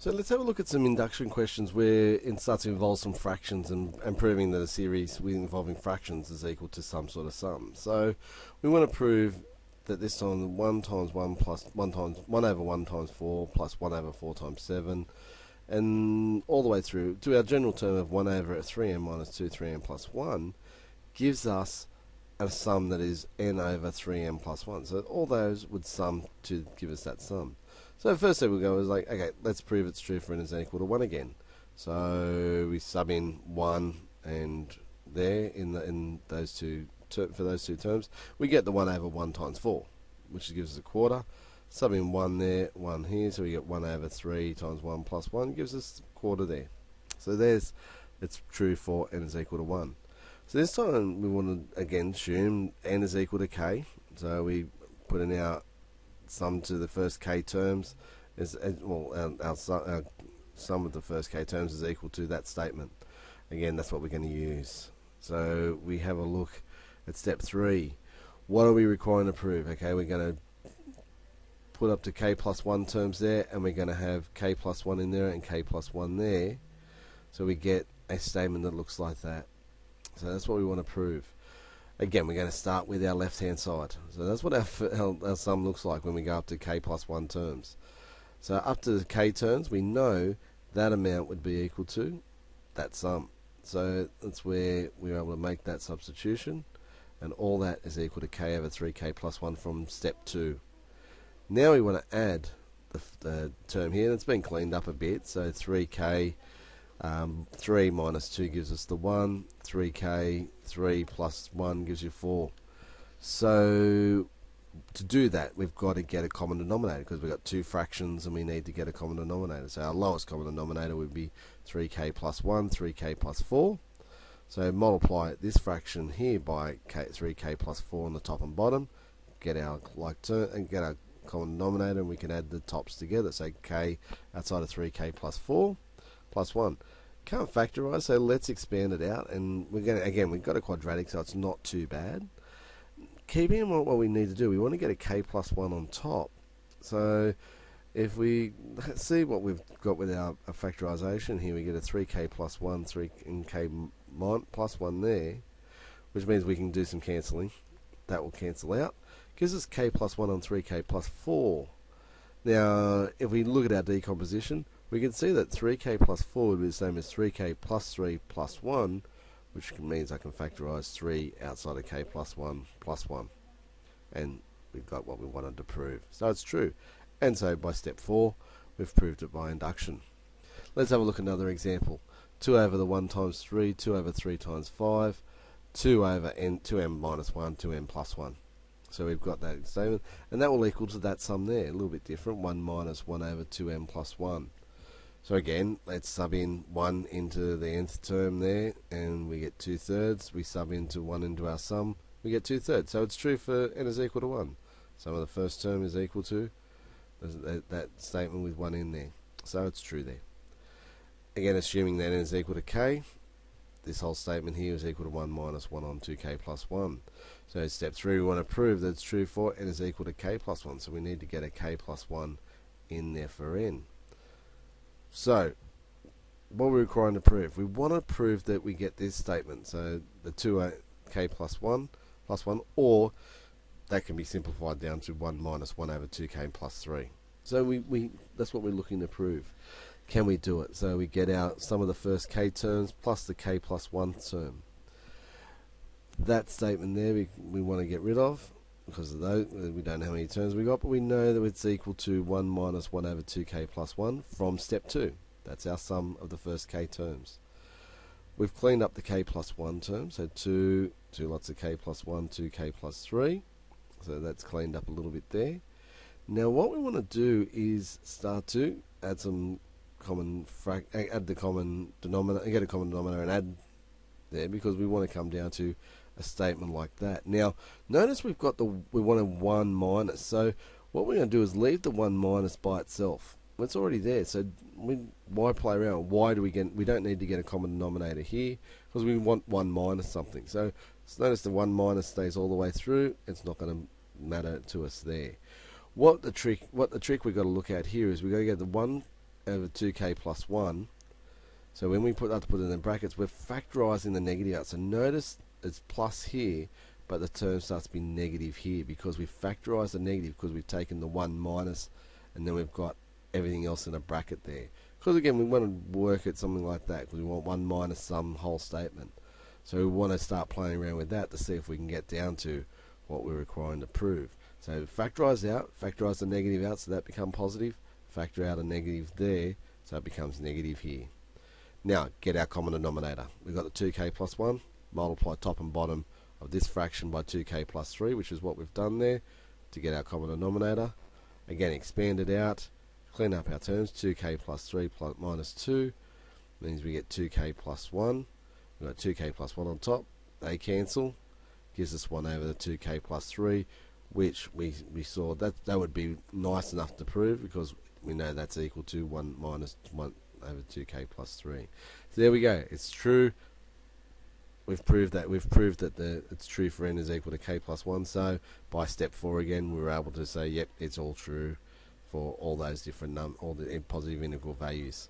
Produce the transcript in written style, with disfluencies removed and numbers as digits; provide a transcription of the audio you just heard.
So let's have a look at some induction questions where it starts to involve some fractions and proving that a series involving fractions is equal to some sort of sum. So we want to prove that this time 1 times 1 plus 1 times 1 over 1 times 4 plus 1 over 4 times 7 and all the way through to our general term of 1 over 3n minus 2 3n plus 1 gives us a sum that is n over 3n plus 1. So all those would sum to give us that sum. So the first step we go is like, okay, let's prove it's true for n is equal to 1 again. So we sub in 1 and there in those two for those two terms, we get the 1 over 1 times 4, which gives us a quarter. Sub in 1 there, 1 here, so we get 1 over 3 times 1 plus 1 gives us a quarter there. So it's true for n is equal to 1. So this time we want to again assume n is equal to k. So we put in our sum to the first k terms is our sum of the first k terms is equal to that statement. Again, that's what we're going to use. So we have a look at step 3. What are we requiring to prove? Okay, we're going to put up to k plus 1 terms there, and we're going to have k plus 1 in there and k plus 1 there. So we get a statement that looks like that. So that's what we want to prove. Again, we're going to start with our left-hand side. So that's what our sum looks like when we go up to k plus 1 terms. So up to the k terms, we know that amount would be equal to that sum. So that's where we're able to make that substitution. And all that is equal to k over 3k plus 1 from step 2. Now we want to add the term here. And it's been cleaned up a bit. So 3k, 3 minus 2 gives us the 1. 3k, 3 plus 1 gives you 4. So to do that, we've got to get a common denominator because we've got two fractions and we need to get a common denominator. So our lowest common denominator would be 3k plus 1, 3k plus 4. So multiply this fraction here by 3k plus 4 on the top and bottom, get our like term and get our common denominator, and we can add the tops together. So k outside of 3k plus 4 plus 1. Can't factorize, so let's expand it out, and we're going to, again, we've got a quadratic, so it's not too bad. Keeping in mind what we need to do, we want to get a k plus 1 on top. So if we see what we've got with our factorization here, we get a 3k plus 1, 3 and k plus 1 there, which means we can do some cancelling. That will cancel out. Gives us k plus 1 on 3k plus 4. Now, if we look at our decomposition, we can see that 3k plus 4 would be the same as 3k plus 3 plus 1, which means I can factorize 3 outside of k plus 1 plus 1. And we've got what we wanted to prove. So it's true. And so by step 4, we've proved it by induction. Let's have a look at another example. 2 over the 1 times 3, 2 over 3 times 5, 2 over n, 2m minus 1, 2m plus 1. So we've got that statement, and that will equal to that sum there. A little bit different, 1 minus 1 over 2m plus 1. So again, let's sub in 1 into the nth term there, and we get 2/3. We sub into 1 into our sum, we get 2/3. So it's true for n is equal to 1. Sum of the first term is equal to that statement with 1 in there. So it's true there. Again, assuming that n is equal to k, this whole statement here is equal to 1 minus 1 on 2k plus 1. So step 3, we want to prove that it's true for n is equal to k plus 1. So we need to get a k plus 1 in there for n. So what are we requiring to prove? We want to prove that we get this statement. So the 2k plus 1, or that can be simplified down to 1 minus 1 over 2k plus 3. So we that's what we're looking to prove. Can we do it? So we get out some of the first k terms plus the k plus 1 term. That statement there we want to get rid of because of those, we don't know how many terms we got, but we know that it's equal to 1 minus 1 over 2k plus 1 from step 2. That's our sum of the first k terms. We've cleaned up the k plus 1 term, so 2 lots of k plus 1, 2k plus 3. So that's cleaned up a little bit there. Now what we want to do is start to add some add the common denominator, get a common denominator and add there, because we want to come down to a statement like that. Now notice we want a 1 minus, so what we're going to do is leave the 1 minus by itself. It's already there, so why play around? Why do we don't need to get a common denominator here, because we want 1 minus something. So notice the 1 minus stays all the way through. It's not going to matter to us there. What the trick we've got to look at here is we've got to get the 1 over 2k plus 1. So when we put it in the brackets, we're factorising the negative out. So notice it's plus here, but the term starts to be negative here because we factorise the negative because we've taken the 1 minus and then we've got everything else in a bracket there. Because again, we want to work at something like that because we want 1 minus some whole statement. So we want to start playing around with that to see if we can get down to what we're requiring to prove. So factorise out, factorise the negative out so that becomes positive, factor out a negative there so it becomes negative here. Now get our common denominator. We've got the 2k plus 1, multiply top and bottom of this fraction by 2k plus 3, which is what we've done there to get our common denominator. Again, expand it out, clean up our terms. 2k plus 3 plus minus 2 means we get 2k plus 1. We've got 2k plus 1 on top. They cancel. Gives us 1 over the 2k plus 3, which we saw that would be nice enough to prove because we know that's equal to 1 minus 1 over 2k plus 3. So there we go. It's true. We've proved that. It's true for n is equal to k plus 1. So by step 4 again, we were able to say, yep, it's all true for all those different all the positive integral values.